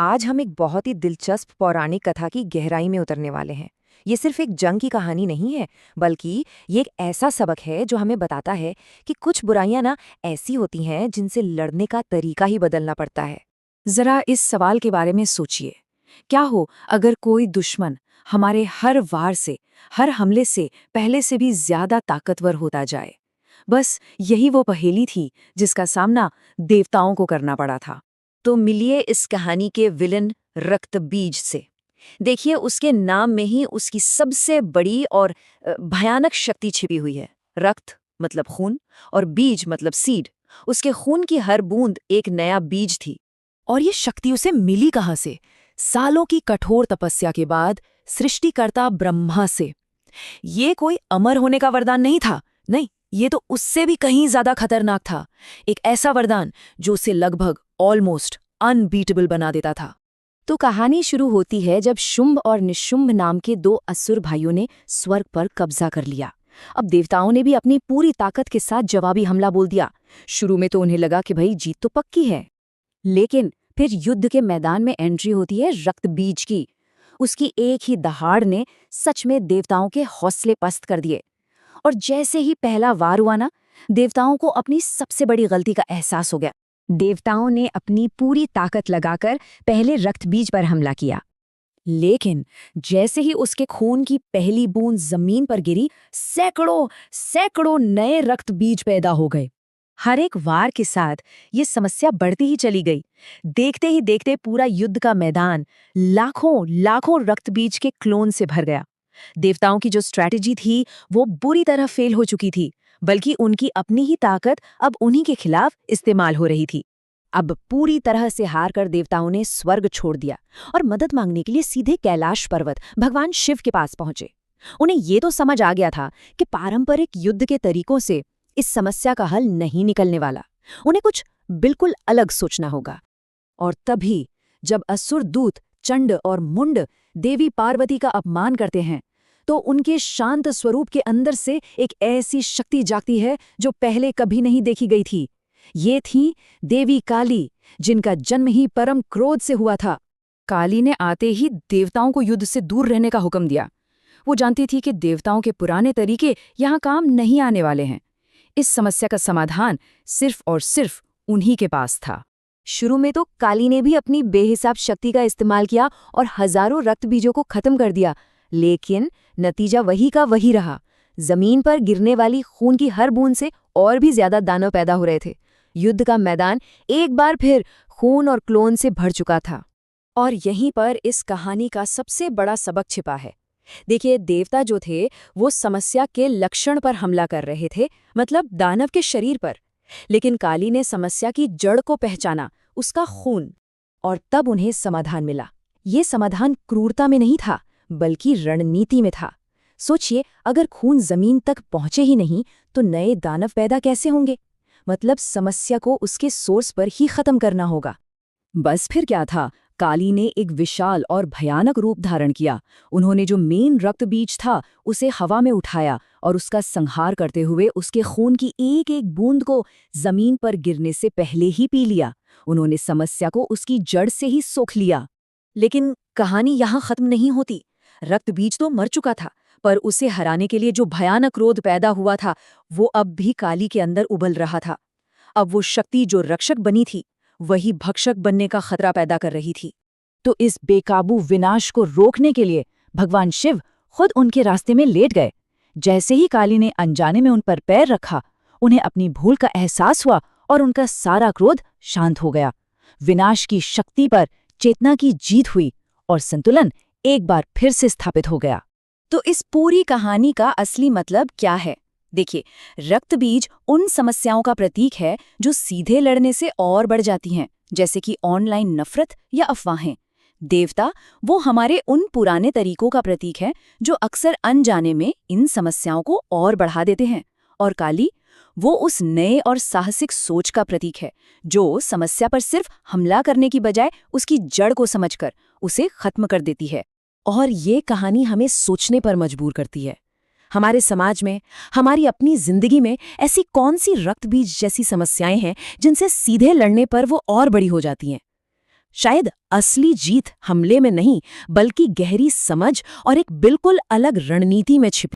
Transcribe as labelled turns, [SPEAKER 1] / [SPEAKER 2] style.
[SPEAKER 1] आज हम एक बहुत ही दिलचस्प पौराणिक कथा की गहराई में उतरने वाले हैं। ये सिर्फ एक जंग की कहानी नहीं है, बल्कि ये एक ऐसा सबक है जो हमें बताता है कि कुछ बुराइयां ना ऐसी होती हैं जिनसे लड़ने का तरीका ही बदलना पड़ता है।
[SPEAKER 2] जरा इस सवाल के बारे में सोचिए। क्या हो अगर कोई दुश्मन हमारे हर वार से, हर हमले से पहले से भी ज्यादा ताकतवर होता जाए? बस यही वो पहेली थी जिसका सामना देवताओं को करना पड़ा था।
[SPEAKER 1] तो मिलिए इस कहानी के विलन रक्तबीज से। देखिए, उसके नाम में ही उसकी सबसे बड़ी और भयानक शक्ति छिपी हुई है। रक्त मतलब खून, और बीज मतलब सीड। उसके खून की हर बूंद एक नया बीज थी।
[SPEAKER 2] और ये शक्ति उसे मिली कहाँ से? सालों की कठोर तपस्या के बाद सृष्टिकर्ता ब्रह्मा से। ये कोई अमर होने का वरदान नहीं था, नहीं, ये तो उससे भी कहीं ज्यादा खतरनाक था। एक ऐसा वरदान जो उसे लगभग ऑलमोस्ट अनबीटेबल बना देता था।
[SPEAKER 1] तो कहानी शुरू होती है जब शुंभ और निशुंभ नाम के दो असुर भाइयों ने स्वर्ग पर कब्जा कर लिया। अब देवताओं ने भी अपनी पूरी ताकत के साथ जवाबी हमला बोल दिया। शुरू में तो उन्हें लगा कि भाई जीत तो पक्की है, लेकिन फिर युद्ध के मैदान में एंट्री होती है रक्तबीज की। उसकी एक ही दहाड़ ने सच में देवताओं के हौसले पस्त कर दिए। और जैसे ही पहला वार हुआ ना, देवताओं को अपनी सबसे बड़ी गलती का एहसास हो गया। देवताओं ने अपनी पूरी ताकत लगाकर पहले रक्तबीज पर हमला किया, लेकिन जैसे ही उसके खून की पहली बूंद जमीन पर गिरी, सैकड़ों सैकड़ों नए रक्तबीज पैदा हो गए। हर एक वार के साथ ये समस्या बढ़ती ही चली गई। देखते ही देखते पूरा युद्ध का मैदान लाखों लाखों रक्तबीज के क्लोन से भर गया। देवताओं की जो स्ट्रैटेजी थी वो बुरी तरह फेल हो चुकी थी, बल्कि उनकी अपनी ही ताकत अब उन्हीं के खिलाफ इस्तेमाल हो रही थी। अब पूरी तरह से हार कर देवताओं ने स्वर्ग छोड़ दिया और मदद मांगने के लिए सीधे कैलाश पर्वत भगवान शिव के पास पहुंचे। उन्हें ये तो समझ आ गया था कि पारंपरिक युद्ध के तरीकों से इस समस्या का हल नहीं निकलने वाला। उन्हें कुछ बिल्कुल अलग सोचना होगा। और तभी जब असुर दूत चंड और मुंड देवी पार्वती का अपमान करते हैं, तो उनके शांत स्वरूप के अंदर से एक ऐसी शक्ति जागती है जो पहले कभी नहीं देखी गई थी। ये थी देवी काली, जिनका जन्म ही परम क्रोध से हुआ था।
[SPEAKER 2] काली ने आते ही देवताओं को युद्ध से दूर रहने का हुक्म दिया। वो जानती थी कि देवताओं के पुराने तरीके यहाँ काम नहीं आने वाले हैं। इस समस्या का समाधान सिर्फ और सिर्फ उन्हीं के पास था।
[SPEAKER 1] शुरू में तो काली ने भी अपनी बेहिसाब शक्ति का इस्तेमाल किया और हजारों रक्तबीजों को खत्म कर दिया, लेकिन नतीजा वही का वही रहा। जमीन पर गिरने वाली खून की हर बूंद से और भी ज्यादा दानव पैदा हो रहे थे। युद्ध का मैदान एक बार फिर खून और क्लोन से भर चुका था। और यहीं पर इस कहानी का सबसे बड़ा सबक छिपा है। देखिए, देवता जो थे वो समस्या के लक्षण पर हमला कर रहे थे, मतलब दानव के शरीर पर। लेकिन काली ने समस्या की जड़ को पहचाना, उसका खून। और तब उन्हें समाधान मिला। ये समाधान क्रूरता में नहीं था, बल्कि रणनीति में था। सोचिए, अगर खून जमीन तक पहुंचे ही नहीं तो नए दानव पैदा कैसे होंगे? मतलब समस्या को उसके सोर्स पर ही खत्म करना होगा। बस फिर क्या था, काली ने एक विशाल और भयानक रूप धारण किया। उन्होंने जो मेन रक्तबीज था उसे हवा में उठाया और उसका संहार करते हुए उसके खून की एक एक बूंद को जमीन पर गिरने से पहले ही पी लिया। उन्होंने समस्या को उसकी जड़ से ही सोख लिया। लेकिन कहानी यहाँ खत्म नहीं होती। रक्तबीज तो मर चुका था, पर उसे हराने के लिए जो भयानक क्रोध पैदा हुआ था वो अब भी काली के अंदर उबल रहा था। अब वो शक्ति जो रक्षक बनी थी वही भक्षक बनने का खतरा पैदा कर रही थी। तो इस बेकाबू विनाश को रोकने के लिए भगवान शिव खुद उनके रास्ते में लेट गए। जैसे ही काली ने अनजाने में उन पर पैर रखा, उन्हें अपनी भूल का एहसास हुआ और उनका सारा क्रोध शांत हो गया। विनाश की शक्ति पर चेतना की जीत हुई और संतुलन एक बार फिर से स्थापित हो गया। तो इस पूरी कहानी का असली मतलब क्या है? देखिए, रक्तबीज उन समस्याओं का प्रतीक है जो सीधे लड़ने से और बढ़ जाती हैं, जैसे कि ऑनलाइन नफरत या अफवाहें। देवता वो हमारे उन पुराने तरीकों का प्रतीक है जो अक्सर अनजाने में इन समस्याओं को और बढ़ा देते हैं। और काली वो उस नए और साहसिक सोच का प्रतीक है जो समस्या पर सिर्फ हमला करने की बजाय उसकी जड़ को समझकर उसे खत्म कर देती है। और ये कहानी हमें सोचने पर मजबूर करती है। हमारे समाज में, हमारी अपनी जिंदगी में ऐसी कौन सी रक्तबीज जैसी समस्याएं हैं जिनसे सीधे लड़ने पर वो और बड़ी हो जाती हैं?
[SPEAKER 2] शायद असली जीत हमले में नहीं, बल्कि गहरी समझ और एक बिल्कुल अलग रणनीति में छिपी